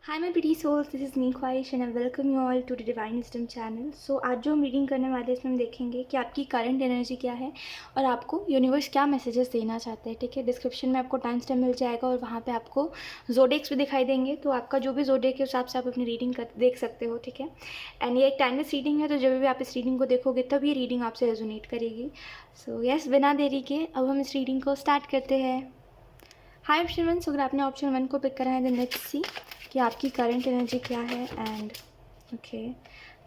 Hi my pretty souls, this is me Khwahish and I welcome you all to the divine wisdom channel. So आज जो हम reading करने वाले हैं इसमें हम देखेंगे कि आपकी करंट एनर्जी क्या है और आपको यूनिवर्स क्या मैसेजेस देना चाहते हैं। ठीक है, डिस्क्रिप्शन में आपको टाइम स्टैम्प मिल जाएगा और वहाँ पे आपको जोडेक्स भी दिखाई देंगे, तो आपका जो भी जोडेक के हिसाब से आप अपनी रीडिंग देख सकते हो। ठीक है, एंड ये एक टाइमलेस रीडिंग है, तो जब भी आप इस रीडिंग को देखोगे तब ये रीडिंग आपसे रेजोनेट करेगी। सो यस, बिना देरी के अब हम इस रीडिंग को स्टार्ट करते हैं। हाय ऑप्शन वन, सो अगर आपने ऑप्शन वन को पिक करा है देन लेट्स सी कि आपकी करंट एनर्जी क्या है। And okay,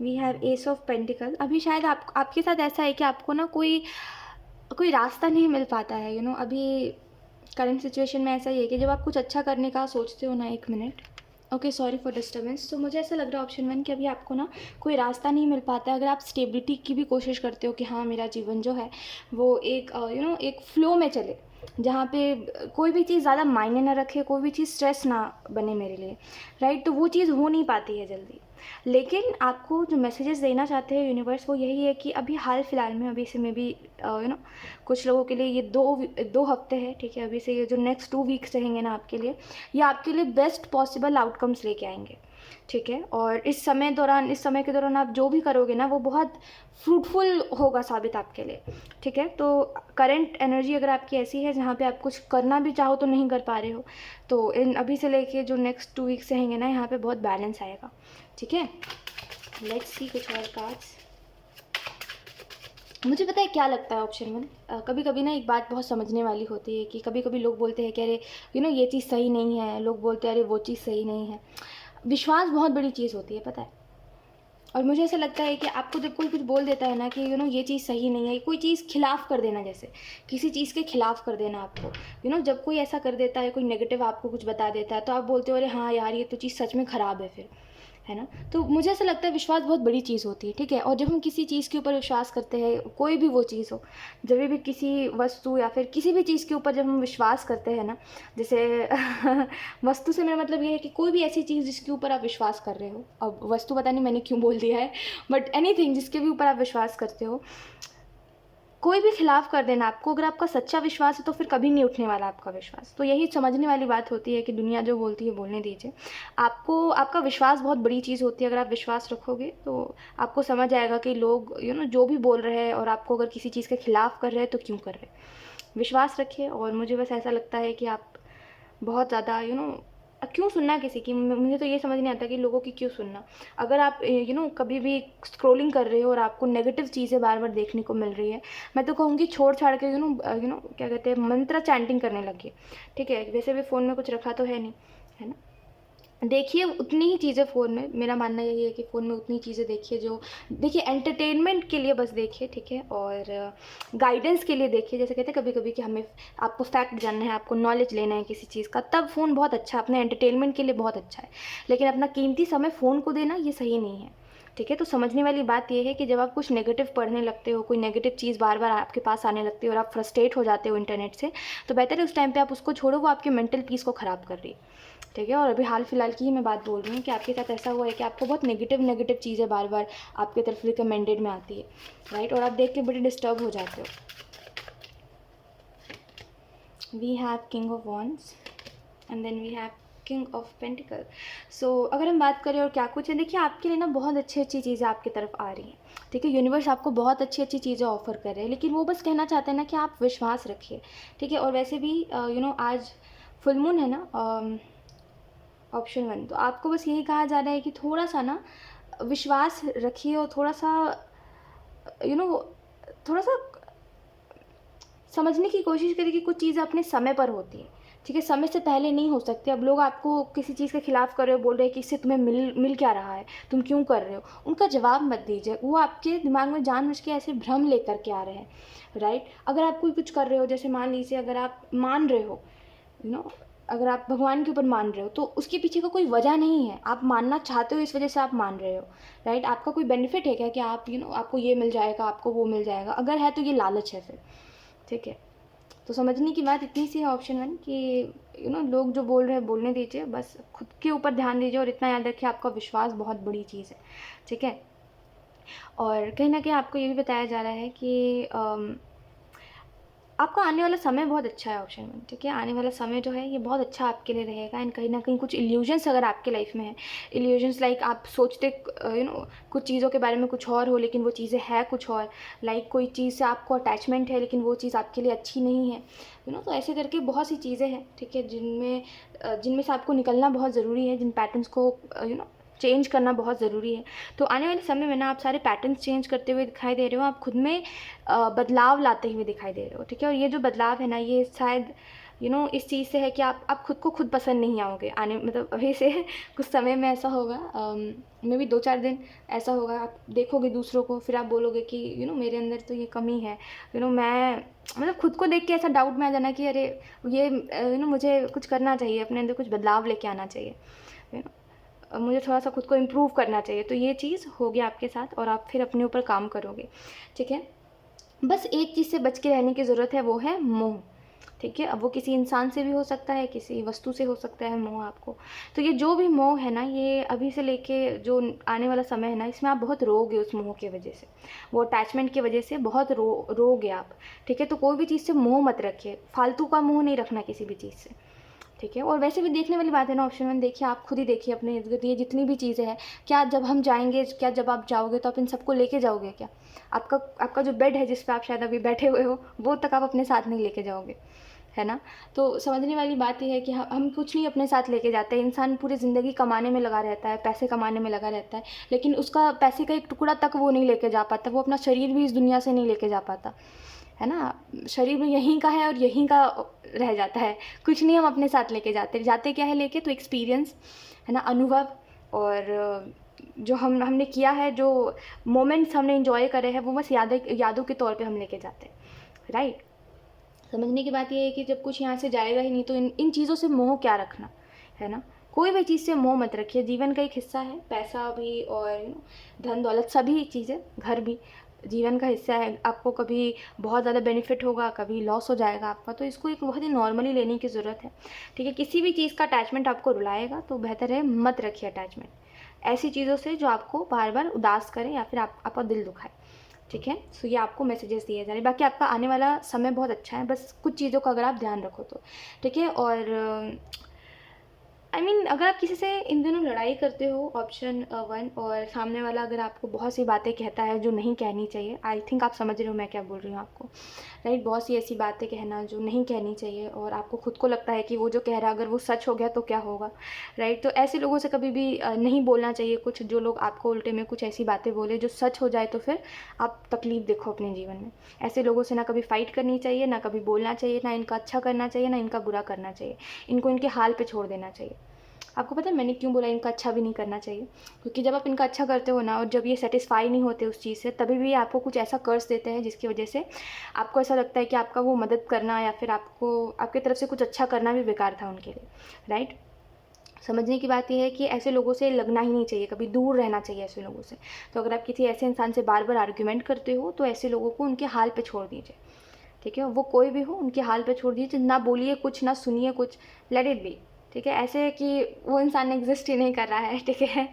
we have ace of pentacles. अभी शायद आपके साथ ऐसा है कि आपको ना कोई कोई रास्ता नहीं मिल पाता है। अभी करंट सिचुएशन में ऐसा ही है कि जब आप कुछ अच्छा करने का सोचते हो ना, एक minute, okay sorry for disturbance. तो मुझे ऐसा लग रहा है ऑप्शन वन कि अभी आपको ना कोई रास्ता नहीं मिल पाता है। अगर आप स्टेबिलिटी की भी कोशिश करते हो कि हाँ मेरा जीवन जो है वो एक एक फ्लो में चले, जहाँ पे कोई भी चीज़ ज़्यादा मायने ना रखे, कोई भी चीज़ स्ट्रेस ना बने मेरे लिए, राइट, तो वो चीज़ हो नहीं पाती है जल्दी। लेकिन आपको जो मैसेजेस देना चाहते हैं यूनिवर्स वो यही है कि अभी हाल फिलहाल में, अभी से मे बी कुछ लोगों के लिए ये दो हफ्ते हैं। ठीक है, अभी से ये जो नेक्स्ट 2 वीक्स रहेंगे ना आपके लिए, ये आपके लिए बेस्ट पॉसिबल आउटकम्स लेके आएंगे। ठीक है, और इस समय के दौरान आप जो भी करोगे ना वो बहुत फ्रूटफुल होगा साबित आपके लिए। ठीक है, तो करंट एनर्जी अगर आपकी ऐसी है जहाँ पे आप कुछ करना भी चाहो तो नहीं कर पा रहे हो, तो इन अभी से लेके जो नेक्स्ट 2 वीक्स रहेंगे ना, यहाँ पे बहुत बैलेंस आएगा। ठीक है, लेट्स सी कुछ और कार्ड्स। मुझे पता है क्या लगता है ऑप्शन वन, कभी कभी ना एक बात बहुत समझने वाली होती है कि कभी कभी लोग बोलते हैं कि अरे ये चीज़ सही नहीं है, लोग बोलते हैं अरे वो चीज़ सही नहीं है। विश्वास बहुत बड़ी चीज़ होती है, पता है। और मुझे ऐसा लगता है कि आपको जब कोई कुछ बोल देता है ना कि ये चीज़ सही नहीं है, कोई चीज़ खिलाफ़ कर देना, जैसे किसी चीज़ के खिलाफ़ कर देना आपको, जब कोई ऐसा कर देता है, कोई नेगेटिव आपको कुछ बता देता है, तो आप बोलते हो अरे हाँ यार ये तो चीज़ सच में ख़राब है फिर, है ना। तो मुझे ऐसा लगता है विश्वास बहुत बड़ी चीज़ होती है। ठीक है, और जब हम किसी चीज़ के ऊपर विश्वास करते हैं, कोई भी वो चीज़ हो, जब भी किसी वस्तु या फिर किसी भी चीज़ के ऊपर जब हम विश्वास करते हैं ना, जैसे वस्तु से मेरा मतलब ये है कि कोई भी ऐसी चीज़ जिसके ऊपर आप विश्वास कर रहे हो, अब वस्तु पता नहीं मैंने क्यों बोल दिया है, बट एनीथिंग जिसके भी ऊपर आप विश्वास करते हो, कोई भी खिलाफ कर देना आपको, अगर आपका सच्चा विश्वास है तो फिर कभी नहीं उठने वाला आपका विश्वास। तो यही समझने वाली बात होती है कि दुनिया जो बोलती है बोलने दीजिए। आपको आपका विश्वास बहुत बड़ी चीज़ होती है। अगर आप विश्वास रखोगे तो आपको समझ आएगा कि लोग जो भी बोल रहे हैं और आपको अगर किसी चीज़ के खिलाफ कर रहे हैं तो क्यों कर रहे हैं। विश्वास रखिए। और मुझे बस ऐसा लगता है कि आप बहुत ज़्यादा क्यों सुनना किसी की। मुझे तो ये समझ नहीं आता कि लोगों की क्यों सुनना। अगर आप कभी भी स्क्रॉलिंग कर रहे हो और आपको नेगेटिव चीज़ें बार बार देखने को मिल रही है, मैं तो कहूँगी छोड़ छाड़ के क्या कहते हैं, मंत्र चैंटिंग करने लगिए। ठीक है, वैसे भी फ़ोन में कुछ रखा तो है नहीं, है ना। देखिए उतनी ही चीज़ें फ़ोन में, मेरा मानना यही है कि फ़ोन में उतनी चीज़ें देखिए जो, देखिए एंटरटेनमेंट के लिए बस देखिए। ठीक है, और गाइडेंस के लिए देखिए। जैसे कहते हैं कभी कभी कि हमें, आपको फैक्ट जानना है, आपको नॉलेज लेना है किसी चीज़ का, तब फ़ोन बहुत अच्छा, अपने एंटरटेनमेंट के लिए बहुत अच्छा है। लेकिन अपना कीमती समय फ़ोन को देना ये सही नहीं है। ठीक है, तो समझने वाली बात यह है कि जब आप कुछ नेगेटिव पढ़ने लगते हो, कोई नेगेटिव चीज़ बार बार आपके पास आने लगती है और आप फ्रस्ट्रेट हो जाते हो इंटरनेट से, तो बेहतर है उस टाइम पे आप उसको छोड़ो, वो आपके मेंटल पीस को ख़राब कर रही है। ठीक है, और अभी हाल फिलहाल की ही मैं बात बोल रही हूँ कि आपके साथ ऐसा हुआ है कि आपको बहुत नेगेटिव नेगेटिव चीज़ें बार बार आपके तरफ रिकमेंडेड में आती है, राइट, और आप देख के बड़े डिस्टर्ब हो जाते हो। We have king of wands and then we have king of pentacle. So अगर हम बात करें और क्या कुछ है, देखिए आपके लिए ना बहुत अच्छी अच्छी चीज़ें आपकी तरफ आ रही हैं। ठीक है, यूनिवर्स आपको बहुत अच्छी अच्छी चीज़ें ऑफर कर रहे हैं, लेकिन वो बस कहना चाहते हैं ना कि आप विश्वास रखिए। ठीक है, और वैसे भी आज फुल मून है ना, ऑप्शन वन, तो आपको बस यही कहा जा रहा है कि थोड़ा सा ना विश्वास रखिए और थोड़ा सा यू नो थोड़ा सा समझने की कोशिश करिए कि कुछ चीज़ें अपने समय पर होती है। ठीक है, समय से पहले नहीं हो सकती। अब लोग आपको किसी चीज़ के खिलाफ कर रहे हो, बोल रहे हैं कि इससे तुम्हें मिल क्या रहा है, तुम क्यों कर रहे हो, उनका जवाब मत दीजिए। वो आपके दिमाग में जानबूझ के ऐसे भ्रम लेकर के आ रहे हैं, राइट। अगर आप कोई कुछ कर रहे हो, जैसे मान लीजिए अगर आप मान रहे हो, अगर आप भगवान के ऊपर मान रहे हो तो उसके पीछे का कोई वजह नहीं है। आप मानना चाहते हो, इस वजह से आप मान रहे हो, राइट। आपका कोई बेनिफिट है क्या कि आप आपको ये मिल जाएगा, आपको वो मिल जाएगा? अगर है तो ये लालच है फिर। ठीक है, तो समझने की बात इतनी सी है ऑप्शन वन कि लोग जो बोल रहे हैं बोलने दीजिए, बस खुद के ऊपर ध्यान दीजिए और इतना याद रखिए आपका विश्वास बहुत बड़ी चीज़ है। ठीक है, और कहीं ना कहीं आपको ये भी बताया जा रहा है कि आपका आने वाला समय बहुत अच्छा है ऑप्शन 1, ठीक है। आने वाला समय जो है ये बहुत अच्छा आपके लिए रहेगा। एंड कहीं ना कहीं कुछ इल्यूजन्स अगर आपके लाइफ में है, इल्यूजन्स लाइक आप सोचते कुछ चीज़ों के बारे में कुछ और हो, लेकिन वो चीज़ें है कुछ और। लाइक कोई चीज़ से आपको अटैचमेंट है, लेकिन वो चीज़ आपके लिए अच्छी नहीं है, तो ऐसे करके बहुत सी चीज़ें हैं, ठीक है, जिनमें से आपको निकलना बहुत ज़रूरी है, जिन पैटर्न्स को चेंज करना बहुत ज़रूरी है। तो आने वाले समय में ना आप सारे पैटर्न्स चेंज करते हुए दिखाई दे रहे हो, आप खुद में बदलाव लाते हुए दिखाई दे रहे हो, ठीक है। और ये जो बदलाव है ना, ये शायद इस चीज़ से है कि आप खुद को खुद पसंद नहीं आओगे आने, मतलब अभी से कुछ समय में ऐसा होगा, मे भी 2-4 दिन ऐसा होगा, आप देखोगे दूसरों को, फिर आप बोलोगे कि मेरे अंदर तो ये कमी है, मैं मतलब खुद को देख के ऐसा डाउट में आ जाना कि अरे ये मुझे कुछ करना चाहिए, अपने अंदर कुछ बदलाव लेके आना चाहिए, मुझे थोड़ा सा खुद को इम्प्रूव करना चाहिए। तो ये चीज़ होगी आपके साथ और आप फिर अपने ऊपर काम करोगे, ठीक है। बस एक चीज़ से बच के रहने की ज़रूरत है, वो है मोह, ठीक है। अब वो किसी इंसान से भी हो सकता है, किसी वस्तु से हो सकता है मोह आपको। तो ये जो भी मोह है ना, ये अभी से लेके जो आने वाला समय है ना, इसमें आप बहुत रोगे उस मोह की वजह से, वो अटैचमेंट की वजह से बहुत रोगे आप, ठीक है। तो कोई भी चीज़ से मोह मत रखिए, फालतू का मोह नहीं रखना किसी भी चीज़ से, ठीक है। और वैसे भी देखने वाली बात है ना ऑप्शन 1, देखिए आप खुद ही देखिए अपने इर्द गिर्द ये जितनी भी चीज़ें हैं, क्या जब हम जाएंगे, क्या जब आप जाओगे तो आप इन सबको लेके जाओगे क्या? आपका जो बेड है जिस पे आप शायद अभी बैठे हुए हो, वो तक आप अपने साथ नहीं लेके जाओगे, है ना। तो समझने वाली बात यह है कि हम कुछ नहीं अपने साथ लेके जाते। इंसान पूरी ज़िंदगी कमाने में लगा रहता है, पैसे कमाने में लगा रहता है, लेकिन उसका पैसे का एक टुकड़ा तक वो नहीं लेके जा पाता, वो अपना शरीर भी इस दुनिया से नहीं लेके जा पाता, है ना। शरीर भी यहीं का है और यहीं का रह जाता है, कुछ नहीं हम अपने साथ लेके जाते क्या है लेके, तो एक्सपीरियंस, है ना, अनुभव, और जो हमने किया है, जो मोमेंट्स हमने इंजॉय करे हैं, वो बस यादों के तौर पे हम लेके जाते हैं, राइट। समझने की बात यह है कि जब कुछ यहाँ से जाएगा ही नहीं, तो इन चीज़ों से मोह क्या रखना, है ना। कोई भी चीज़ से मोह मत रखिए, जीवन का एक हिस्सा है, पैसा भी और धन दौलत सभी चीज़ें, घर भी जीवन का हिस्सा है। आपको कभी बहुत ज़्यादा बेनिफिट होगा, कभी लॉस हो जाएगा आपका, तो इसको एक बहुत ही नॉर्मली लेने की ज़रूरत है, ठीक है। किसी भी चीज़ का अटैचमेंट आपको रुलाएगा तो बेहतर है मत रखिए अटैचमेंट ऐसी चीज़ों से जो आपको बार बार उदास करें या फिर आपका दिल दुखाए, ठीक है। सो ये आपको मैसेजेस दिए जा रहे हैं। बाकी आपका आने वाला समय बहुत अच्छा है, बस कुछ चीज़ों का अगर आप ध्यान रखो तो, ठीक है। और अगर आप किसी से इन दिनों लड़ाई करते हो ऑप्शन 1, और सामने वाला अगर आपको बहुत सी बातें कहता है जो नहीं कहनी चाहिए, आई थिंक आप समझ रहे हो मैं क्या बोल रही हूँ आपको, राइट। बहुत सी ऐसी बातें कहना जो नहीं कहनी चाहिए, और आपको खुद को लगता है कि वो जो कह रहा है अगर वो सच हो गया तो क्या होगा, राइट। तो ऐसे लोगों से कभी भी नहीं बोलना चाहिए कुछ, जो लोग आपको उल्टे में कुछ ऐसी बातें बोले जो सच हो जाए तो फिर आप तकलीफ देखो अपने जीवन में। ऐसे लोगों से ना कभी फाइट करनी चाहिए, ना कभी बोलना चाहिए, ना इनका अच्छा करना चाहिए, ना इनका बुरा करना चाहिए, इनको इनके हाल पे छोड़ देना चाहिए। आपको पता है मैंने क्यों बोला इनका अच्छा भी नहीं करना चाहिए? क्योंकि जब आप इनका अच्छा करते हो ना, और जब ये सेटिस्फाई नहीं होते उस चीज़ से, तभी भी आपको कुछ ऐसा कर्ज देते हैं जिसकी वजह से आपको ऐसा लगता है कि आपका वो मदद करना या फिर आपको आपकी तरफ से कुछ अच्छा करना भी बेकार था उनके लिए, राइट। समझने की बात यह है कि ऐसे लोगों से लगना ही नहीं चाहिए, कभी दूर रहना चाहिए ऐसे लोगों से। तो अगर आप किसी ऐसे इंसान से बार बार आर्ग्यूमेंट करते हो तो ऐसे लोगों को उनके हाल पे छोड़ दीजिए, ठीक है। वो कोई भी हो, उनके हाल पे छोड़ दीजिए, ना बोलिए कुछ, ना सुनिए कुछ, लेट इट बी, ठीक है। ऐसे कि वो इंसान एग्जिस्ट ही नहीं कर रहा है, ठीक है।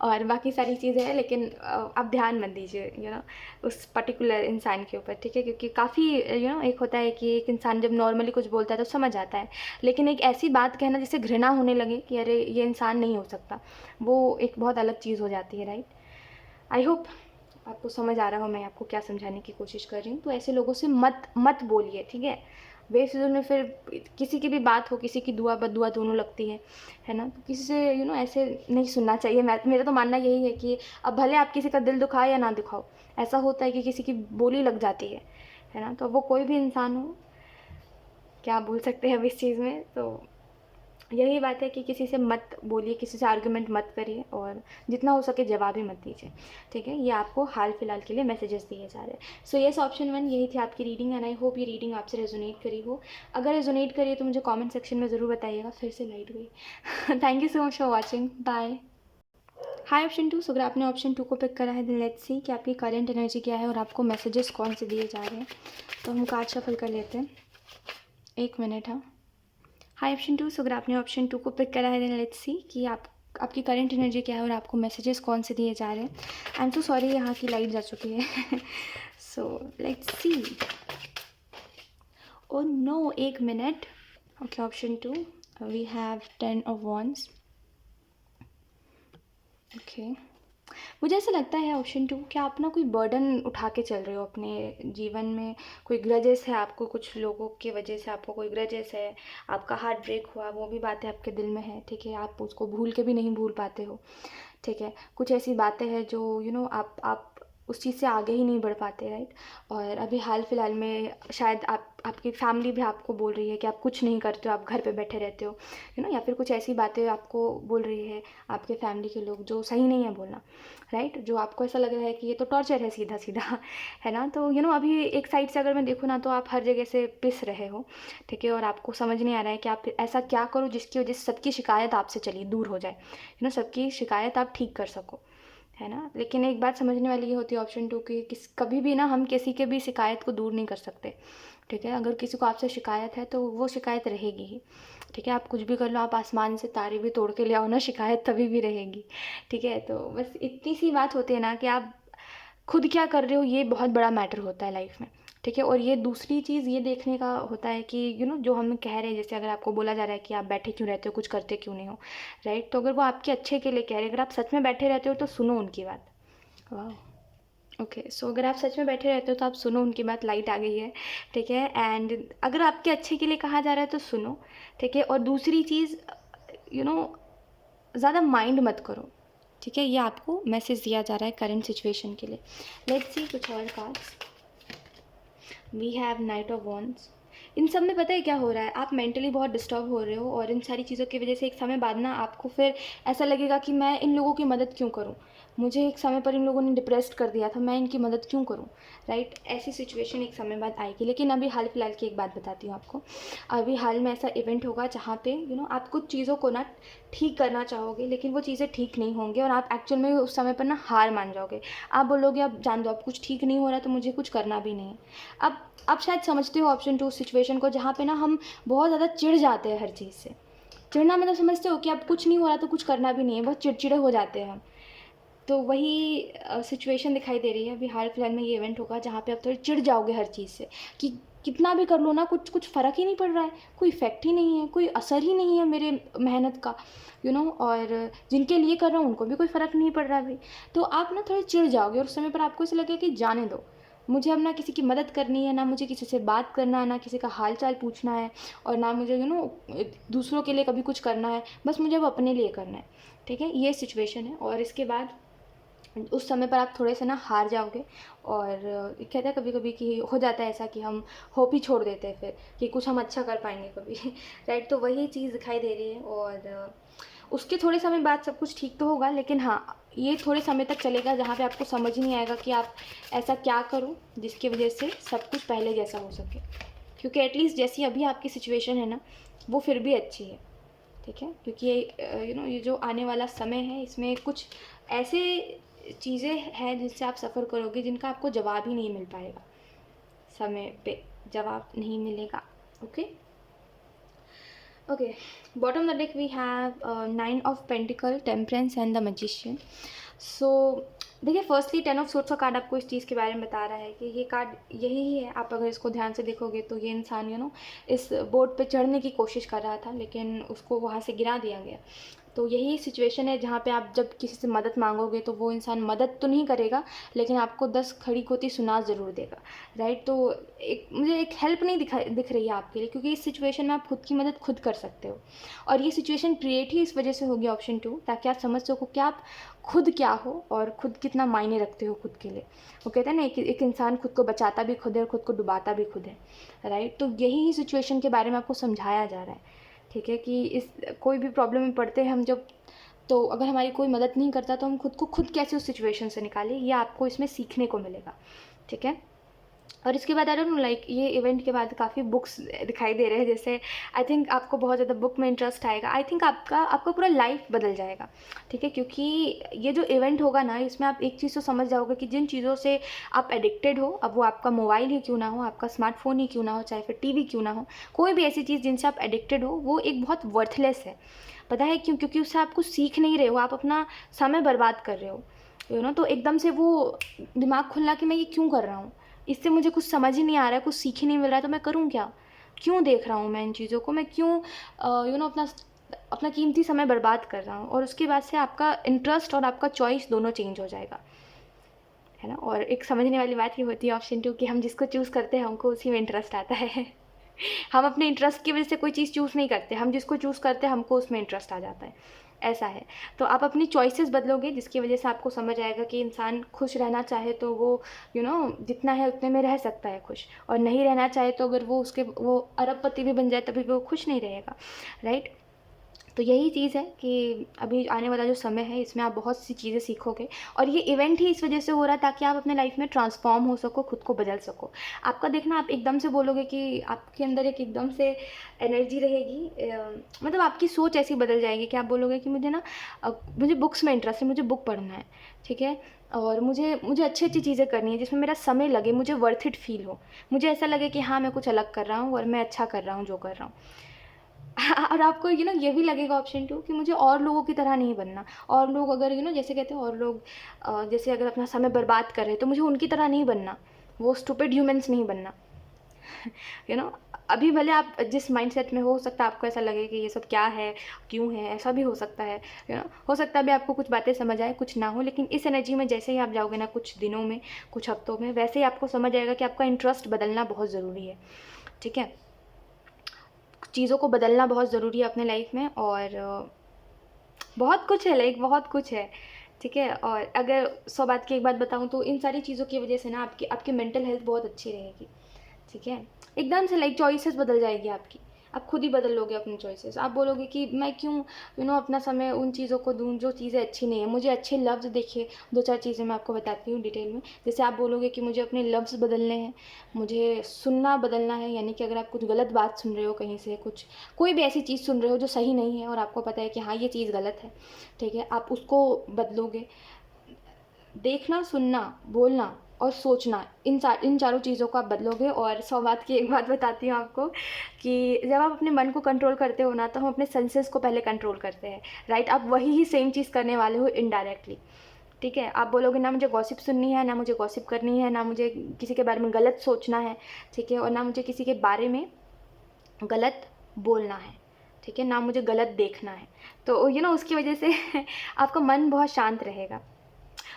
और बाकी सारी चीज़ें हैं, लेकिन आप ध्यान मत दीजिए उस पर्टिकुलर इंसान के ऊपर, ठीक है। क्योंकि काफ़ी एक होता है कि एक इंसान जब नॉर्मली कुछ बोलता है तो समझ आता है, लेकिन एक ऐसी बात कहना जिससे घृणा होने लगे कि अरे ये इंसान नहीं हो सकता, वो एक बहुत अलग चीज़ हो जाती है, राइट। आई होप आपको समझ आ रहा हो मैं आपको क्या समझाने की कोशिश कर रही हूँ। तो ऐसे लोगों से मत बोलिए, ठीक है। बेफिजूल में फिर किसी की भी बात हो, किसी की दुआ बददुआ दोनों लगती है ना। तो किसी से ऐसे नहीं सुनना चाहिए। मेरा तो मानना यही है कि अब भले आप किसी का दिल दुखाओ या ना दुखाओ, ऐसा होता है कि किसी की बोली लग जाती है ना। तो वो कोई भी इंसान हो, क्या बोल सकते हैं अब इस चीज़ में। तो यही बात है कि किसी से मत बोलिए, किसी से आर्गुमेंट मत करिए, और जितना हो सके जवाब ही मत दीजिए, ठीक है। ये आपको हाल फिलहाल के लिए मैसेजेस दिए जा रहे हैं। सो येस, ऑप्शन 1 यही थी आपकी रीडिंग, एंड आई होप ये रीडिंग आपसे रेजोनेट करी हो। अगर रेजोनेट करी है तो मुझे कमेंट सेक्शन में ज़रूर बताइएगा। फिर से लाइट गई। Thank you so much for watching, bye. Hi option 2, so अगर आपने ऑप्शन 2 को पिक करा है, देन लेट्स सी कि आपकी करंट एनर्जी क्या है और आपको मैसेजेस कौन से दिए जा रहे हैं। तो हम कार्ड शफल कर लेते हैं, 1 मिनट। हाँ, हाई ऑप्शन 2, सो अगर आपने ऑप्शन 2 को पिक करा है, देन लेट्स सी कि आपकी करंट एनर्जी क्या है और आपको मैसेजेस कौन से दिए जा रहे हैं। आई एम सो सॉरी, यहाँ की लाइट जा चुकी है। So let's see. Oh no, 1 minute. Okay, option 2 we have 10 of Wands. Okay, मुझे ऐसा लगता है ऑप्शन 2 कि आप ना कोई बर्डन उठा के चल रहे हो अपने जीवन में. कोई ग्रजेस है आपको, कुछ लोगों की वजह से आपको कोई ग्रजेस है, आपका हार्ट ब्रेक हुआ, वो भी बातें आपके दिल में है. ठीक है, आप उसको भूल के भी नहीं भूल पाते हो. ठीक है, कुछ ऐसी बातें हैं जो आप उस चीज़ से आगे ही नहीं बढ़ पाते, राइट. और अभी हाल फिलहाल में शायद आपकी फैमिली भी आपको बोल रही है कि आप कुछ नहीं करते हो, आप घर पे बैठे रहते हो, या फिर कुछ ऐसी बातें आपको बोल रही है आपके फैमिली के लोग जो सही नहीं है बोलना, राइट. जो आपको ऐसा लग रहा है कि ये तो टॉर्चर है सीधा सीधा, है ना. तो अभी एक साइड से अगर मैं देखूँ ना, तो आप हर जगह से पिस रहे हो. ठीक है, और आपको समझ नहीं आ रहा है कि आप ऐसा क्या करो जिसकी वजह से सबकी शिकायत आपसे चली दूर हो जाए, सबकी शिकायत आप ठीक कर सको, है ना. लेकिन एक बात समझने वाली ये होती है ऑप्शन 2 की, कभी भी ना हम किसी के भी शिकायत को दूर नहीं कर सकते. ठीक है, अगर किसी को आपसे शिकायत है तो वो शिकायत रहेगी ही. ठीक है, आप कुछ भी कर लो, आप आसमान से तारे भी तोड़ के ले आओ ना, शिकायत तभी भी रहेगी. ठीक है, तो बस इतनी सी बात होती है ना कि आप खुद क्या कर रहे हो, ये बहुत बड़ा मैटर होता है लाइफ में. ठीक है, और ये दूसरी चीज़ ये देखने का होता है कि जो हम कह रहे हैं, जैसे अगर आपको बोला जा रहा है कि आप बैठे क्यों रहते हो, कुछ करते क्यों नहीं हो, राइट. तो अगर वो आपके अच्छे के लिए कह रहे हैं, अगर आप सच में बैठे रहते हो तो सुनो उनकी बात. वाह. ओके, सो अगर आप सच में बैठे रहते हो तो आप सुनो उनकी बात. लाइट आ गई है. ठीक है, एंड अगर आपके अच्छे के लिए कहा जा रहा है तो सुनो. ठीक है, और दूसरी चीज़ ज़्यादा माइंड मत करो. ठीक है, ये आपको मैसेज दिया जा रहा है करंट सिचुएशन के लिए. लेट्स सी कुछ और cards. We have knight of wands. इन सब में पता है क्या हो रहा है, आप मेंटली बहुत डिस्टर्ब हो रहे हो, और इन सारी चीज़ों की वजह से एक समय बाद ना आपको फिर ऐसा लगेगा कि मैं इन लोगों की मदद क्यों करूं, मुझे एक समय पर इन लोगों ने डिप्रेस्ड कर दिया था, मैं इनकी मदद क्यों करूं, राइट. ऐसी सिचुएशन एक समय बाद आएगी. लेकिन अभी हाल फिलहाल की एक बात बताती हूँ आपको. अभी हाल में ऐसा इवेंट होगा जहाँ पे आप कुछ चीज़ों को ना ठीक करना चाहोगे, लेकिन वो चीज़ें ठीक नहीं होंगी, और आप एक्चुअल में उस समय पर ना हार मान जाओगे. आप बोलोगे अब जान दो, अब कुछ ठीक नहीं हो रहा तो मुझे कुछ करना भी नहीं है. अब आप शायद समझते हो ऑप्शन 2 सिचुएशन को, जहाँ पे ना हम बहुत ज़्यादा चिढ़ जाते हैं हर चीज़ से. चिढ़ना मतलब समझते हो कि अब कुछ नहीं हो रहा तो कुछ करना भी नहीं है, बहुत चिड़चिड़े हो जाते हैं हम. तो वही सिचुएशन दिखाई दे रही है. अभी हाल फिलहाल में ये इवेंट होगा जहाँ पे आप थोड़ी चिढ़ जाओगे हर चीज़ से, कि कितना भी कर लो ना, कुछ फ़र्क ही नहीं पड़ रहा है, कोई इफ़ेक्ट ही नहीं है, कोई असर ही नहीं है मेरे मेहनत का, और जिनके लिए कर रहा हूँ उनको भी कोई फ़र्क नहीं पड़ रहा अभी. तो आप ना थोड़े चिढ़ जाओगे, और उस समय पर आपको ऐसा लगेगा कि जाने दो, मुझे अब ना किसी की मदद करनी है, ना मुझे किसी से बात करना है, ना किसी का हाल चाल पूछना है, और ना मुझे दूसरों के लिए कभी कुछ करना है. बस मुझे अब अपने लिए करना है. ठीक है, ये सिचुएशन है. और इसके बाद उस समय पर आप थोड़े से ना हार जाओगे. और कहते हैं कभी कभी कि हो जाता है ऐसा कि हम होप ही छोड़ देते हैं फिर, कि कुछ हम अच्छा कर पाएंगे कभी, राइट. तो वही चीज़ दिखाई दे रही है. और उसके थोड़े समय बाद सब कुछ ठीक तो होगा, लेकिन हाँ, ये थोड़े समय तक चलेगा जहाँ पे आपको समझ नहीं आएगा कि आप ऐसा क्या करो जिसकी वजह से सब कुछ पहले जैसा हो सके. क्योंकि एटलीस्ट जैसी अभी आपकी सिचुएशन है ना, वो फिर भी अच्छी है. ठीक है, क्योंकि ये जो आने वाला समय है, इसमें कुछ ऐसे चीज़ें हैं जिनसे आप सफ़र करोगे, जिनका आपको जवाब ही नहीं मिल पाएगा, समय पे जवाब नहीं मिलेगा. Okay. Okay, bottom of the deck we have 9 of Pentacle, Temperance and the Magician. So देखिए, फर्स्टली 10 ऑफ सोर्ड्स का कार्ड आपको इस चीज़ के बारे में बता रहा है कि ये कार्ड यही ही है. आप अगर इसको ध्यान से देखोगे तो ये इंसान इस बोट पे चढ़ने की कोशिश कर रहा था, लेकिन उसको वहाँ से गिरा दिया गया. तो यही सिचुएशन है जहाँ पे आप जब किसी से मदद मांगोगे तो वो इंसान मदद तो नहीं करेगा, लेकिन आपको 10 खड़ी खोटी सुना ज़रूर देगा, राइट. तो मुझे एक हेल्प नहीं दिख रही है आपके लिए, क्योंकि इस सिचुएशन में आप खुद की मदद खुद कर सकते हो. और ये सिचुएशन क्रिएट ही इस वजह से होगी ऑप्शन 2, ताकि आप समझ सको कि आप खुद क्या हो और खुद कितना मायने रखते हो खुद के लिए. वो कहते हैं ना, एक इंसान खुद को बचाता भी खुद है और खुद को डुबाता भी खुद है, राइट. तो यही सिचुएशन के बारे में आपको समझाया जा रहा है. ठीक है, कि इस कोई भी प्रॉब्लम में पड़ते हैं हम जब, तो अगर हमारी कोई मदद नहीं करता तो हम खुद को खुद कैसे उस सिचुएशन से निकालें, ये आपको इसमें सीखने को मिलेगा. ठीक है. और इसके बाद आई डोंट नो, लाइक ये इवेंट के बाद काफ़ी बुक्स दिखाई दे रहे हैं. जैसे आई थिंक आपको बहुत ज़्यादा बुक में इंटरेस्ट आएगा. आई थिंक आपका पूरा लाइफ बदल जाएगा. ठीक है, क्योंकि ये जो इवेंट होगा ना, इसमें आप एक चीज़ तो समझ जाओगे कि जिन चीज़ों से आप एडिक्टेड हो, अब वो आपका मोबाइल ही क्यों ना हो, आपका स्मार्टफोन ही क्यों ना हो, चाहे फिर टीवी क्यों ना हो, कोई भी ऐसी चीज़ जिनसे आप एडिक्टेड हो, वो एक बहुत वर्थलेस है. पता है क्यों? क्योंकि उससे आप कुछ सीख नहीं रहे हो, आप अपना समय बर्बाद कर रहे हो. तो एकदम से वो दिमाग खुलना कि मैं ये क्यों कर रहा हूँ, इससे मुझे कुछ समझ ही नहीं आ रहा है, कुछ सीख ही नहीं मिल रहा है, तो मैं करूँ क्या. क्यों देख रहा हूँ मैं इन चीज़ों को, मैं क्यों अपना अपना कीमती समय बर्बाद कर रहा हूँ। और उसके बाद से आपका इंटरेस्ट और आपका चॉइस दोनों चेंज हो जाएगा, है ना। और एक समझने वाली बात ये होती है ऑप्शन 2 कि हम जिसको चूज़ करते हैं हमको उसी में इंटरेस्ट आता है। हम अपने इंटरेस्ट की वजह से कोई चीज़ चूज़ नहीं करते, हम जिसको चूज़ करते हैं हमको उसमें इंटरेस्ट आ जाता है, ऐसा है। तो आप अपनी चॉइसेस बदलोगे जिसकी वजह से आपको समझ आएगा कि इंसान खुश रहना चाहे तो वो जितना है उतने में रह सकता है खुश, और नहीं रहना चाहे तो अगर वो अरबपति भी बन जाए तभी वो खुश नहीं रहेगा, राइट। तो यही चीज़ है कि अभी आने वाला जो समय है इसमें आप बहुत सी चीज़ें सीखोगे, और ये इवेंट ही इस वजह से हो रहा है ताकि आप अपने लाइफ में ट्रांसफॉर्म हो सको, खुद को बदल सको। आपका देखना, आप एकदम से बोलोगे कि आपके अंदर एक एकदम से एनर्जी रहेगी, मतलब आपकी सोच ऐसी बदल जाएगी कि आप बोलोगे कि मुझे ना मुझे बुक्स में इंटरेस्ट है, मुझे बुक पढ़ना है, ठीक है, और मुझे मुझे अच्छी अच्छी चीज़ें करनी है जिसमें मेरा समय लगे, मुझे वर्थ इट फील हो, मुझे ऐसा लगे कि हाँ मैं कुछ अलग कर रहा हूँ और मैं अच्छा कर रहा हूँ जो कर रहा हूँ। और आपको ये भी लगेगा ऑप्शन 2 कि मुझे और लोगों की तरह नहीं बनना। और लोग अगर जैसे कहते हैं, और लोग जैसे अगर अपना समय बर्बाद कर रहे हैं तो मुझे उनकी तरह नहीं बनना, वो स्टूपिड ह्यूमंस नहीं बनना। यू नो अभी भले आप जिस माइंडसेट में हो सकता है आपको ऐसा लगे कि ये सब क्या है, क्यों है, ऐसा भी हो सकता है। हो सकता है अभी आपको कुछ बातें समझ आए, कुछ ना हो, लेकिन इस एनर्जी में जैसे ही आप जाओगे ना, कुछ दिनों में, कुछ हफ्तों में, वैसे ही आपको समझ आएगा कि आपका इंटरेस्ट बदलना बहुत ज़रूरी है, ठीक है। चीज़ों को बदलना बहुत ज़रूरी है अपने लाइफ में, और बहुत कुछ है, लाइक बहुत कुछ है, ठीक है। और अगर 100 बात की एक बात बताऊँ तो इन सारी चीज़ों की वजह से ना आपकी आपकी मेंटल हेल्थ बहुत अच्छी रहेगी, ठीक है। एकदम से लाइक चॉइसेस बदल जाएगी आपकी, आप खुद ही बदल लोगे अपनी चॉइसेस। आप बोलोगे कि मैं क्यों अपना समय उन चीज़ों को दूँ जो चीज़ें अच्छी नहीं है। मुझे अच्छे लफ्ज़, देखिए 2-4 चीज़ें मैं आपको बताती हूँ डिटेल में। जैसे आप बोलोगे कि मुझे अपने लफ्ज़ बदलने हैं, मुझे सुनना बदलना है, यानी कि अगर आप कुछ गलत बात सुन रहे हो कहीं से, कोई भी ऐसी चीज़ सुन रहे हो जो सही नहीं है और आपको पता है कि हाँ ये चीज़ गलत है, ठीक है, आप उसको बदलोगे। देखना, सुनना, बोलना और सोचना, इन चारों चीज़ों को आप बदलोगे। और 100 बात की एक बात बताती हूँ आपको कि जब आप अपने मन को कंट्रोल करते हो ना, तो हम अपने सेंसेस को पहले कंट्रोल करते हैं, राइट। आप वही ही सेम चीज़ करने वाले हो इनडायरेक्टली, ठीक है। आप बोलोगे ना मुझे गॉसिप सुननी है, ना मुझे गॉसिप करनी है, ना मुझे किसी के बारे में गलत सोचना है, ठीक है, और ना मुझे किसी के बारे में गलत बोलना है, ठीक है, ना मुझे गलत देखना है। तो उसकी वजह से आपका मन बहुत शांत रहेगा।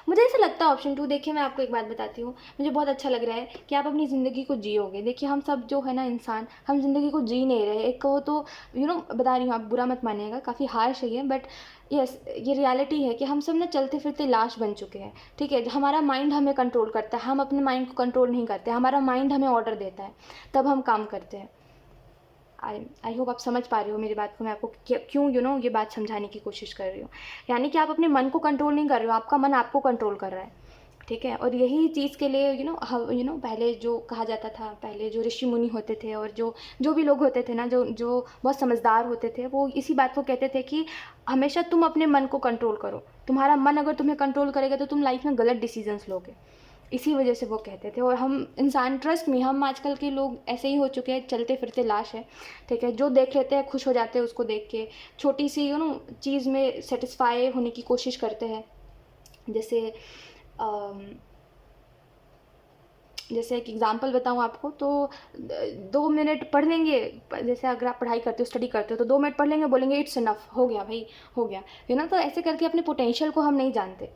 मुझे ऐसा लगता है ऑप्शन 2, देखिए मैं आपको एक बात बताती हूँ, मुझे बहुत अच्छा लग रहा है कि आप अपनी ज़िंदगी को जियोगे। देखिए हम सब जो है ना इंसान, हम ज़िंदगी को जी नहीं रहे। एक कहो तो बता रही हूँ, आप बुरा मत मानिएगा, काफ़ी हार्श है ये, बट यस ये रियलिटी है कि हम सब ना चलते फिरते लाश बन चुके हैं, ठीक है। हमारा माइंड हमें कंट्रोल करता है, हम अपने माइंड को कंट्रोल नहीं करते, हमारा माइंड हमें ऑर्डर देता है, तब हम काम करते हैं। आई होप आप समझ पा रहे हो मेरी बात को, मैं आपको क्यों ये बात समझाने की कोशिश कर रही हूँ। यानी कि आप अपने मन को कंट्रोल नहीं कर रहे हो, आपका मन आपको कंट्रोल कर रहा है, ठीक है। और यही चीज़ के लिए पहले जो कहा जाता था, पहले जो ऋषि मुनि होते थे और जो भी लोग होते थे ना, जो बहुत समझदार होते थे, वो इसी बात को कहते थे कि हमेशा तुम अपने मन को कंट्रोल करो। तुम्हारा मन अगर तुम्हें कंट्रोल करेगा तो तुम लाइफ में गलत डिसीजंस लोगे, इसी वजह से वो कहते थे। और हम इंसान, ट्रस्ट में, हम आजकल के लोग ऐसे ही हो चुके हैं, चलते फिरते लाश है, ठीक है। जो देख लेते हैं खुश हो जाते हैं उसको देख के, छोटी सी चीज़ में सेटिस्फाई होने की कोशिश करते हैं। जैसे एक एग्जांपल बताऊं आपको तो 2 मिनट पढ़ लेंगे, जैसे अगर आप पढ़ाई करते हो, स्टडी करते हो, तो 2 मिनट पढ़ लेंगे, बोलेंगे इट्स इनफ, हो गया भाई, हो गया, तो ऐसे करके अपने पोटेंशियल को हम नहीं जानते।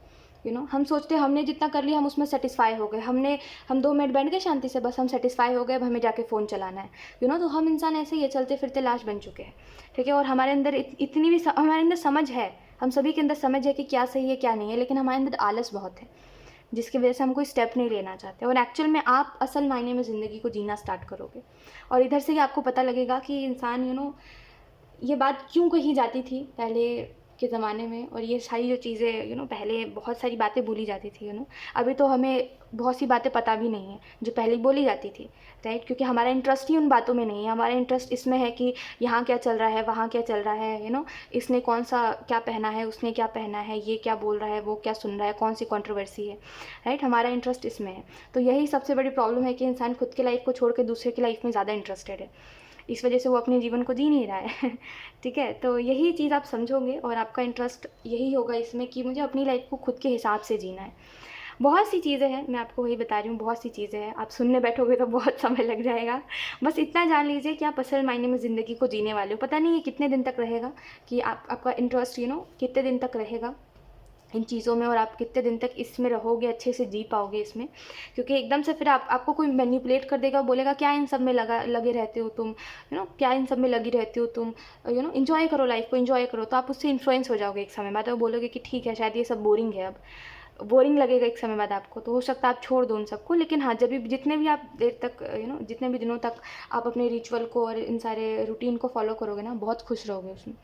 हम सोचते हमने जितना कर लिया हम उसमें सेटिस्फाई हो गए, हम 2 मिनट बैठ गए शांति से, बस हम सेटिस्फाई हो गए, अब हमें जाके फ़ोन चलाना है, तो हम इंसान ऐसे ही चलते फिरते लाश बन चुके हैं, ठीक है। और हमारे अंदर इतनी भी हमारे अंदर समझ है, हम सभी के अंदर समझ है कि क्या सही है क्या नहीं है, लेकिन हमारे अंदर आलस बहुत है, जिसकी वजह से हम कोई स्टेप नहीं लेना चाहते। और एक्चुअल में आप असल मायने में ज़िंदगी को जीना स्टार्ट करोगे, और इधर से ही आपको पता लगेगा कि इंसान ये बात क्यों कही जाती थी पहले के ज़माने में, और ये सारी जो चीज़ें पहले बहुत सारी बातें बोली जाती थी, अभी तो हमें बहुत सी बातें पता भी नहीं है जो पहले बोली जाती थी, राइट। क्योंकि हमारा इंटरेस्ट ही उन बातों में नहीं है, हमारा इंटरेस्ट इसमें है कि यहाँ क्या चल रहा है, वहाँ क्या चल रहा है, इसने कौन सा क्या पहना है, उसने क्या पहना है, ये क्या बोल रहा है, वो क्या सुन रहा है, कौन सी कंट्रोवर्सी है, राइट। हमारा इंटरेस्ट इसमें है। तो यही सबसे बड़ी प्रॉब्लम है कि इंसान खुद की लाइफ को छोड़ के दूसरे की लाइफ में ज़्यादा इंटरेस्टेड है, इस वजह से वो अपने जीवन को जी नहीं रहा है। ठीक है, तो यही चीज़ आप समझोगे और आपका इंटरेस्ट यही होगा इसमें कि मुझे अपनी लाइफ को खुद के हिसाब से जीना है। बहुत सी चीज़ें हैं, मैं आपको वही बता रही हूँ, बहुत सी चीज़ें हैं। आप सुनने बैठोगे तो बहुत समय लग जाएगा। बस इतना जान लीजिए कि आप असल मायने में ज़िंदगी को जीने वाले हो। पता नहीं ये कितने दिन तक रहेगा, कि आपका इंटरेस्ट कितने दिन तक रहेगा इन चीज़ों में, और आप कितने दिन तक इसमें रहोगे, अच्छे से जी पाओगे इसमें। क्योंकि एकदम से फिर आपको कोई मैनिपुलेट कर देगा, बोलेगा क्या इन सब में लगे रहते हो तुम, क्या इन सब में लगी रहती हो तुम, इन्जॉय करो, लाइफ को इन्जॉय करो। तो आप उससे इन्फ्लुएंस हो जाओगे एक समय बाद, और बोलोगे कि ठीक है, शायद ये सब बोरिंग है, अब बोरिंग लगेगा एक समय बाद आपको, तो हो सकता है आप छोड़ दो उन सबको। लेकिन हाँ, जब भी जितने भी आप देर तक जितने भी दिनों तक आप अपने रिचुअल को और इन सारे रूटीन को फॉलो करोगे ना, बहुत खुश रहोगे उसमें।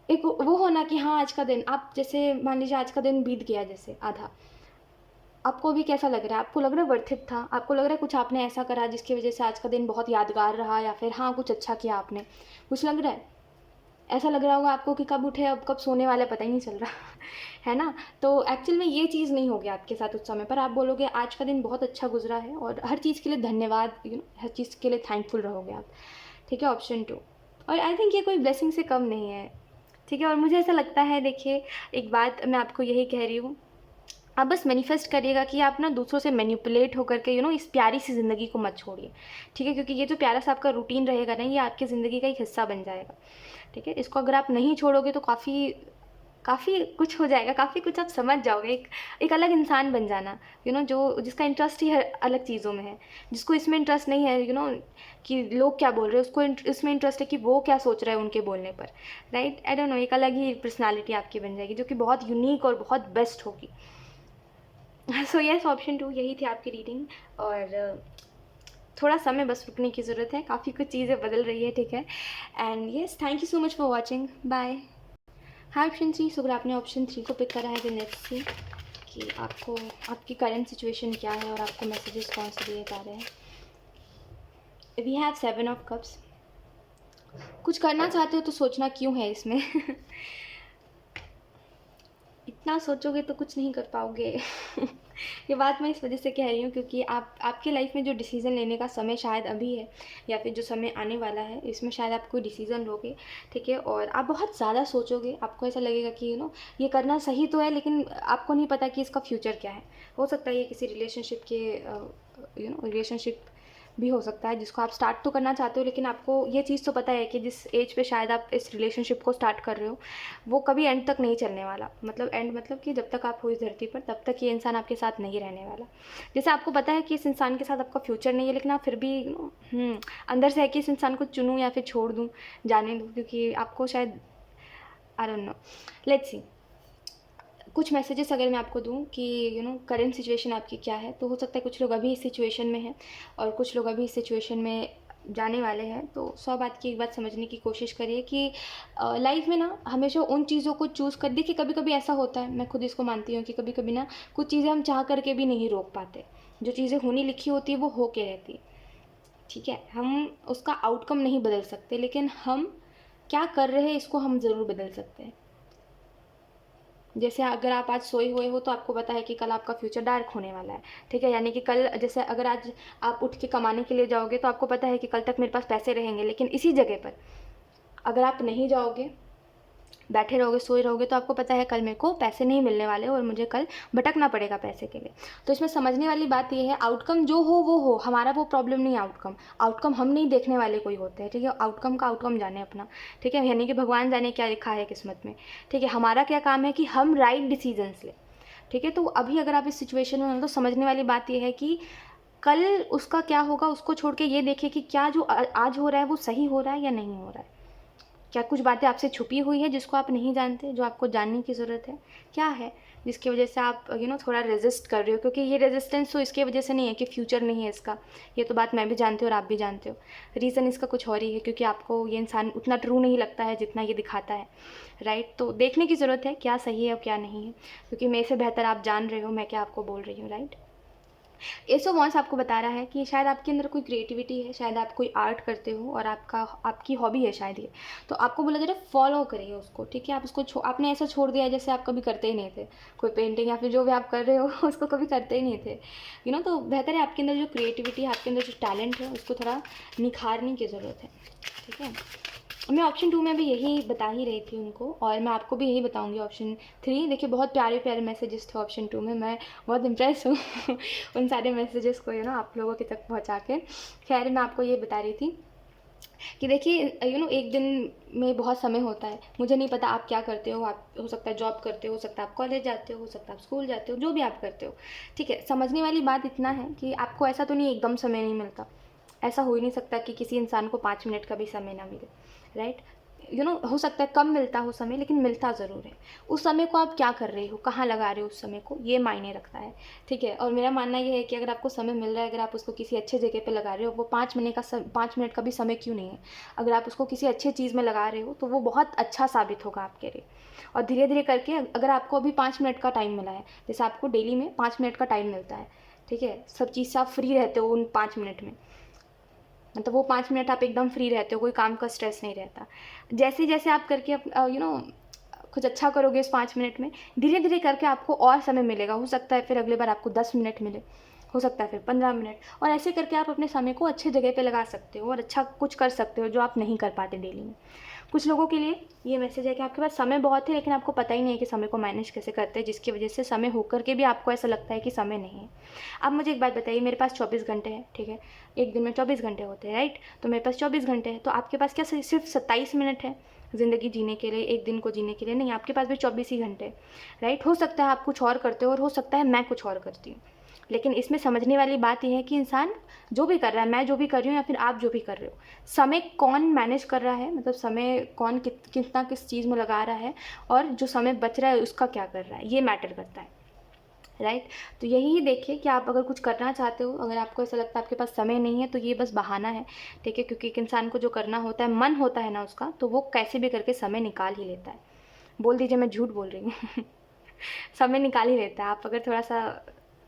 एक वो होना कि हाँ, आज का दिन, आप जैसे मान लीजिए आज का दिन बीत गया जैसे आधा, आपको अभी कैसा लग रहा है? आपको लग रहा है वर्थ इट था? आपको लग रहा है कुछ आपने ऐसा करा जिसकी वजह से आज का दिन बहुत यादगार रहा, या फिर हाँ कुछ अच्छा किया आपने, कुछ लग रहा है? ऐसा लग रहा होगा आपको कि कब उठे अब कब सोने वाला पता ही नहीं चल रहा है ना? तो एक्चुअल में ये चीज़ नहीं होगी आपके साथ उस समय पर। आप बोलोगे आज का दिन बहुत अच्छा गुजरा है, और हर चीज़ के लिए धन्यवाद, हर चीज़ के लिए थैंकफुल रहोगे आप। ठीक है, ऑप्शन 2। और आई थिंक ये कोई ब्लेसिंग से कम नहीं है। ठीक है, और मुझे ऐसा लगता है, देखिए एक बात मैं आपको यही कह रही हूँ, आप बस मैनिफेस्ट करिएगा कि आप ना दूसरों से मैनिपुलेट होकर के इस प्यारी सी ज़िंदगी को मत छोड़िए। ठीक है, क्योंकि ये जो प्यारा सा आपका रूटीन रहेगा ना, ये आपकी ज़िंदगी का एक हिस्सा बन जाएगा। ठीक है, इसको अगर आप नहीं छोड़ोगे तो काफ़ी काफ़ी कुछ हो जाएगा, काफ़ी कुछ आप समझ जाओगे, एक अलग इंसान बन जाना, जो जिसका इंटरेस्ट ही अलग चीज़ों में है, जिसको इसमें इंटरेस्ट नहीं है कि लोग क्या बोल रहे हैं, उसको इसमें इंटरेस्ट है कि वो क्या सोच रहा है उनके बोलने पर, राइट? आई डोंट नो, एक अलग ही पर्सनालिटी आपकी बन जाएगी, जो कि बहुत यूनिक और बहुत बेस्ट होगी। सो यस, ऑप्शन 2 यही थी आपकी रीडिंग। और थोड़ा समय बस रुकने की ज़रूरत है, काफ़ी कुछ चीज़ें बदल रही है। ठीक है, and yes, thank you so much for watching, bye. हाँ, ऑप्शन 3, सो अगर आपने ऑप्शन 3 को पिक करा है, तो लेट्स सी कि आपको आपकी करंट सिचुएशन क्या है और आपको मैसेजेस कौन से दिए जा रहे हैं। We have 7 of cups. कुछ करना चाहते हो तो सोचना क्यों है इसमें इतना सोचोगे तो कुछ नहीं कर पाओगे ये बात मैं इस वजह से कह रही हूँ क्योंकि आपके लाइफ में जो डिसीज़न लेने का समय शायद अभी है, या फिर जो समय आने वाला है, इसमें शायद आप कोई डिसीज़न लोगे। ठीक है, और आप बहुत ज़्यादा सोचोगे, आपको ऐसा लगेगा कि ये करना सही तो है, लेकिन आपको नहीं पता कि इसका फ्यूचर क्या है। हो सकता है ये किसी रिलेशनशिप के रिलेशनशिप भी हो सकता है जिसको आप स्टार्ट तो करना चाहते हो, लेकिन आपको ये चीज़ तो पता है कि जिस एज पे शायद आप इस रिलेशनशिप को स्टार्ट कर रहे हो, वो कभी एंड तक नहीं चलने वाला। मतलब एंड मतलब कि जब तक आप हो इस धरती पर, तब तक ये इंसान आपके साथ नहीं रहने वाला। जैसे आपको पता है कि इस इंसान के साथ आपका फ्यूचर नहीं है, लेकिन आप फिर भी अंदर से है कि इस इंसान को चुनूँ या फिर छोड़ दूँ, जाने दूँ, क्योंकि आपको शायद I don't know, let's see कुछ मैसेजेस अगर मैं आपको दूं कि करंट सिचुएशन आपकी क्या है, तो हो सकता है कुछ लोग अभी इस सिचुएशन में हैं और कुछ लोग अभी इस सिचुएशन में जाने वाले हैं। तो 100 बात की एक बात समझने की कोशिश करिए कि लाइफ में ना हमेशा उन चीज़ों को चूज़ कर, देखिए कभी कभी ऐसा होता है, मैं खुद इसको मानती हूँ कि कभी कभी ना कुछ चीज़ें हम चाह करके भी नहीं रोक पाते। जो चीज़ें होनी लिखी होती है वो हो के रहती है। ठीक है, हम उसका आउटकम नहीं बदल सकते, लेकिन हम क्या कर रहे हैं इसको हम ज़रूर बदल सकते हैं। जैसे अगर आप आज सोए हुए हो तो आपको पता है कि कल आपका फ्यूचर डार्क होने वाला है। ठीक है, यानी कि कल, जैसे अगर आज आप उठ के कमाने के लिए जाओगे तो आपको पता है कि कल तक मेरे पास पैसे रहेंगे, लेकिन इसी जगह पर अगर आप नहीं जाओगे, बैठे रहोगे, सोए रहोगे, तो आपको पता है कल मेरे को पैसे नहीं मिलने वाले और मुझे कल भटकना पड़ेगा पैसे के लिए। तो इसमें समझने वाली बात ये है, आउटकम जो हो वो हो, हमारा वो प्रॉब्लम नहीं है। आउटकम हम नहीं देखने वाले कोई होते हैं। ठीक है, आउटकम का आउटकम जाने अपना। ठीक है, यानी कि भगवान जाने क्या लिखा है किस्मत में। ठीक है, हमारा क्या काम है कि हम राइट डिसीजंस लें। ठीक है, तो अभी अगर आप इस सिचुएशन में हो तो समझने वाली बात यह है कि कल उसका क्या होगा उसको छोड़ के ये देखिए कि क्या जो आज हो रहा है वो सही हो रहा है या नहीं हो रहा है। क्या कुछ बातें आपसे छुपी हुई है जिसको आप नहीं जानते, जो आपको जानने की ज़रूरत है? क्या है जिसकी वजह से आप थोड़ा रेजिस्ट कर रहे हो? क्योंकि ये रेजिस्टेंस तो इसकी वजह से नहीं है कि फ्यूचर नहीं है इसका, ये तो बात मैं भी जानती हूँ और आप भी जानते हो। रीज़न इसका कुछ और ही है, क्योंकि आपको ये इंसान उतना ट्रू नहीं लगता है जितना ये दिखाता है, राइट? तो देखने की ज़रूरत है क्या सही है और क्या नहीं है, क्योंकि मेरे से बेहतर आप जान रहे हो मैं क्या आपको बोल रही हूँ, राइट? एस ऑफ वॉन्ड्स आपको बता रहा है कि शायद आपके अंदर कोई क्रिएटिविटी है, शायद आप कोई आर्ट करते हो और आपकी हॉबी है शायद ये, तो आपको बोला जा रहा है फॉलो करिए उसको। ठीक है, आप उसको आपने ऐसा छोड़ दिया है जैसे आप कभी करते ही नहीं थे, कोई पेंटिंग या फिर जो भी आप कर रहे हो उसको कभी करते ही नहीं थे। तो बेहतर है आपके अंदर जो क्रिएटिविटी है, आपके अंदर जो टैलेंट है, उसको थोड़ा निखारने की ज़रूरत है। ठीक है, मैं ऑप्शन 2 में भी यही बता ही रही थी उनको, और मैं आपको भी यही बताऊंगी ऑप्शन 3। देखिए बहुत प्यारे प्यारे मैसेजेस थे ऑप्शन 2 में, मैं बहुत इम्प्रेस हूँ उन सारे मैसेजेस को आप लोगों के तक पहुँचा के। खैर मैं आपको ये बता रही थी कि देखिए एक दिन में बहुत समय होता है। मुझे नहीं पता आप क्या करते हो, आप हो सकता है जॉब करते हो सकता है आप कॉलेज जाते हो सकता है आप स्कूल जाते हो, जो भी आप करते हो, ठीक है। समझने वाली बात इतना है कि आपको ऐसा तो नहीं एकदम समय नहीं मिलता, ऐसा हो ही नहीं सकता कि किसी इंसान को 5 मिनट का भी समय ना मिले, राइट। हो सकता है कम मिलता हो समय, लेकिन मिलता ज़रूर है। उस समय को आप क्या कर रहे हो, कहाँ लगा रहे हो उस समय को, ये मायने रखता है, ठीक है। और मेरा मानना ये है कि अगर आपको समय मिल रहा है, अगर आप उसको किसी अच्छे जगह पे लगा रहे हो, वो 5 मिनट का भी समय क्यों नहीं है, अगर आप उसको किसी अच्छी चीज़ में लगा रहे हो तो वो बहुत अच्छा साबित होगा आपके लिए। और धीरे धीरे करके अगर आपको अभी 5 मिनट का टाइम मिला है, जैसे आपको डेली में 5 मिनट का टाइम मिलता है, ठीक है, सब चीज़ से आप फ्री रहते हो उन 5 मिनट में, मतलब वो 5 मिनट आप एकदम फ्री रहते हो, कोई काम का स्ट्रेस नहीं रहता। जैसे जैसे आप करके कुछ अच्छा करोगे इस 5 मिनट में, धीरे धीरे करके आपको और समय मिलेगा। हो सकता है फिर अगले बार आपको 10 मिनट मिले, हो सकता है फिर 15 मिनट, और ऐसे करके आप अपने समय को अच्छे जगह पे लगा सकते हो और अच्छा कुछ कर सकते हो जो आप नहीं कर पाते डेली में। कुछ लोगों के लिए ये मैसेज है कि आपके पास समय बहुत है, लेकिन आपको पता ही नहीं है कि समय को मैनेज कैसे करते हैं, जिसकी वजह से समय होकर के भी आपको ऐसा लगता है कि समय नहीं है। अब मुझे एक बात बताइए, मेरे पास 24 घंटे हैं, ठीक है, एक दिन में 24 घंटे होते हैं, राइट। तो मेरे पास 24 घंटे हैं, तो आपके पास क्या सिर्फ 27 मिनट है ज़िंदगी जीने के लिए, एक दिन को जीने के लिए? नहीं, आपके पास भी 24 ही घंटे, राइट। हो सकता है आप कुछ और करते हो और हो सकता है मैं कुछ और करती हूँ, लेकिन इसमें समझने वाली बात यह है कि इंसान जो भी कर रहा है, मैं जो भी कर रही हूँ या फिर आप जो भी कर रहे हो, समय कौन मैनेज कर रहा है, मतलब समय कौन कितना किस चीज़ में लगा रहा है, और जो समय बच रहा है उसका क्या कर रहा है, ये मैटर करता है, राइट। तो यही देखिए कि आप अगर कुछ करना चाहते हो, अगर आपको ऐसा लगता है आपके पास समय नहीं है, तो ये बस बहाना है, ठीक है। क्योंकि एक इंसान को जो करना होता है, मन होता है ना उसका, तो वो कैसे भी करके समय निकाल ही लेता है। बोल दीजिए मैं झूठ बोल रही हूँ समय निकाल ही लेता है। आप अगर थोड़ा सा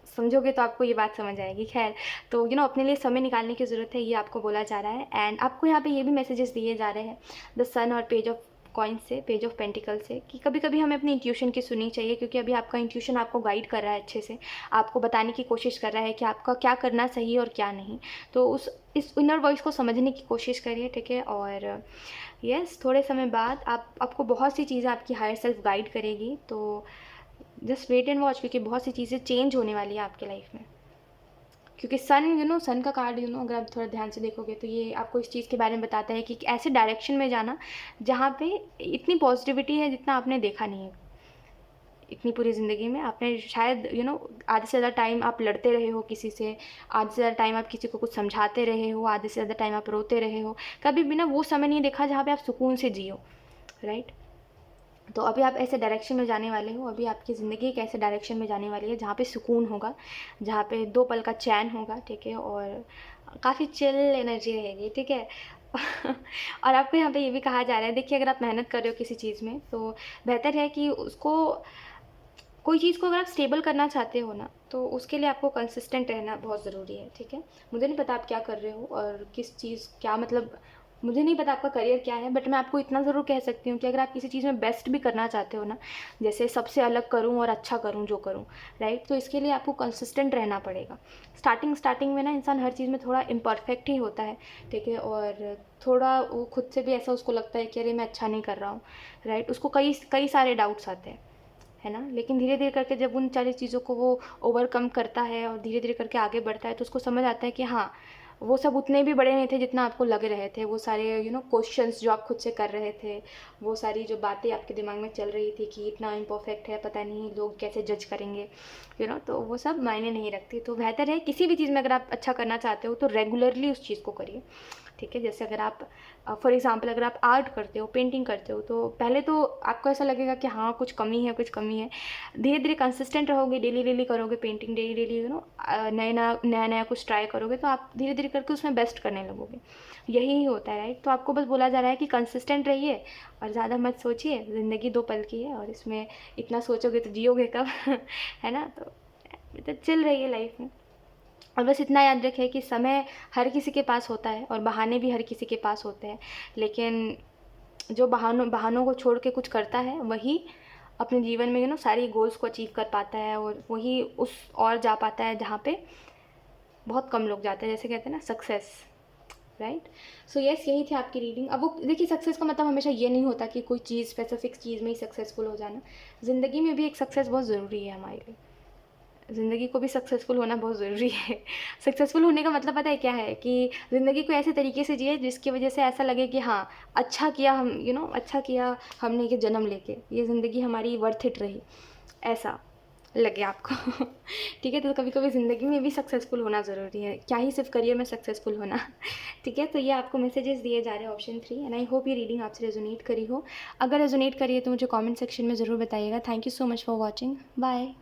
समझोगे तो आपको ये बात समझ आएगी। खैर, तो अपने लिए समय निकालने की ज़रूरत है, ये आपको बोला जा रहा है। एंड आपको यहाँ पे ये भी मैसेजेस दिए जा रहे हैं द सन और पेज ऑफ कॉइन से, पेज ऑफ पेंटिकल से, कि कभी कभी हमें अपनी इंट्यूशन की सुननी चाहिए, क्योंकि अभी आपका इंट्यूशन आपको गाइड कर रहा है अच्छे से, आपको बताने की कोशिश कर रहा है कि आपका क्या करना सही और क्या नहीं। तो इस इनर वॉइस को समझने की कोशिश करिए, ठीक है। और यस, थोड़े समय बाद आपको बहुत सी चीज़ें आपकी हायर सेल्फ गाइड करेगी। तो जस्ट वेट एंड वॉच, क्योंकि बहुत सी चीज़ें चेंज होने वाली है आपके लाइफ में। क्योंकि सन सन का कार्ड अगर आप थोड़ा ध्यान से देखोगे तो ये आपको इस चीज़ के बारे में बताता है कि ऐसे डायरेक्शन में जाना जहाँ पे इतनी पॉजिटिविटी है जितना आपने देखा नहीं है इतनी पूरी ज़िंदगी में। आपने शायद आधे से ज़्यादा टाइम आप लड़ते रहे हो किसी से, आधे से ज़्यादा टाइम आप किसी को कुछ समझाते रहे हो, आधे से ज़्यादा टाइम आप रोते रहे हो। कभी भी वो समय नहीं देखा जहाँ पे आप सुकून से जियो, राइट। तो अभी आप ऐसे डायरेक्शन में जाने वाले हो, अभी आपकी ज़िंदगी एक ऐसे डायरेक्शन में जाने वाली है जहाँ पे सुकून होगा, जहाँ पे 2 पल का चैन होगा, ठीक है, और काफ़ी चिल एनर्जी रहेगी, ठीक है और आपको यहाँ पे ये भी कहा जा रहा है, देखिए अगर आप मेहनत कर रहे हो किसी चीज़ में, तो बेहतर है कि उसको, कोई चीज़ को अगर आप स्टेबल करना चाहते हो ना, तो उसके लिए आपको कंसिस्टेंट रहना बहुत ज़रूरी है, ठीक है। मुझे नहीं पता आप क्या कर रहे हो और किस चीज़ क्या, मतलब मुझे नहीं पता आपका करियर क्या है, बट मैं आपको इतना ज़रूर कह सकती हूँ कि अगर आप किसी चीज़ में बेस्ट भी करना चाहते हो ना, जैसे सबसे अलग करूँ और अच्छा करूँ जो करूँ, राइट, तो इसके लिए आपको कंसिस्टेंट रहना पड़ेगा। स्टार्टिंग में ना इंसान हर चीज़ में थोड़ा इम्परफेक्ट ही होता है, ठीक है, और थोड़ा वो खुद से भी ऐसा उसको लगता है कि अरे मैं अच्छा नहीं कर रहा हूँ, राइट, उसको कई कई सारे डाउट्स आते हैं, है ना। लेकिन धीरे धीरे करके जब उन सारी चीज़ों को वो ओवरकम करता है और धीरे धीरे करके आगे बढ़ता है, तो उसको समझ आता है कि हाँ, वो सब उतने भी बड़े नहीं थे जितना आपको लग रहे थे। वो सारे क्वेश्चंस जो आप खुद से कर रहे थे, वो सारी जो बातें आपके दिमाग में चल रही थी कि इतना इम्परफेक्ट है, पता नहीं लोग कैसे जज करेंगे, तो वो सब मायने नहीं रखती। तो बेहतर है किसी भी चीज़ में अगर आप अच्छा करना चाहते हो तो रेगुलरली उस चीज़ को करिए, ठीक है। जैसे अगर आप फॉर एग्जांपल अगर आप आर्ट करते हो, पेंटिंग करते हो, तो पहले तो आपको ऐसा लगेगा कि हाँ कुछ कमी है, कुछ कमी है। धीरे धीरे कंसिस्टेंट रहोगे, डेली डेली करोगे पेंटिंग, डेली डेली नया नया कुछ ट्राई करोगे, तो आप धीरे धीरे करके उसमें बेस्ट करने लगोगे। यही होता है, राइट। तो आपको बस बोला जा रहा है कि कंसिस्टेंट रहिए और ज़्यादा मत सोचिए, ज़िंदगी 2 पल की है और इसमें इतना सोचोगे तो जियोगे कब है ना। तो चिल रहिए लाइफ में, और बस इतना याद रखें कि समय हर किसी के पास होता है और बहाने भी हर किसी के पास होते हैं, लेकिन जो बहानों को छोड़ के कुछ करता है वही अपने जीवन में सारी गोल्स को अचीव कर पाता है, और वही उस और जा पाता है जहाँ पे बहुत कम लोग जाते हैं। जैसे कहते हैं ना सक्सेस, राइट। सो यस, यही थी आपकी रीडिंग। अब वो देखिए, सक्सेस का मतलब हमेशा ये नहीं होता कि कोई चीज़, स्पेसिफिक चीज़ में ही सक्सेसफुल हो जाना। ज़िंदगी में भी एक सक्सेस बहुत ज़रूरी है हमारे लिए। ज़िंदगी को भी सक्सेसफुल होना बहुत ज़रूरी है। सक्सेसफुल होने का मतलब पता है क्या है? कि ज़िंदगी को ऐसे तरीके से जिए जिसकी वजह से ऐसा लगे कि हाँ, अच्छा किया हम, अच्छा किया हमने ये जन्म लेके, ये ज़िंदगी हमारी वर्थ इट रही, ऐसा लगे आपको। ठीक है, तो कभी कभी ज़िंदगी में भी सक्सेसफुल होना ज़रूरी है, क्या ही सिर्फ करियर में सक्सेसफुल होना। ठीक है, तो ये आपको मैसेजेस दिए जा रहे हैं ऑप्शन 3, एंड आई होप ये रीडिंग आपसे रेजोनेट करी हो। अगर रेजोनेट करी है तो मुझे कमेंट सेक्शन में ज़रूर बताइएगा। Thank you so much for watching. Bye.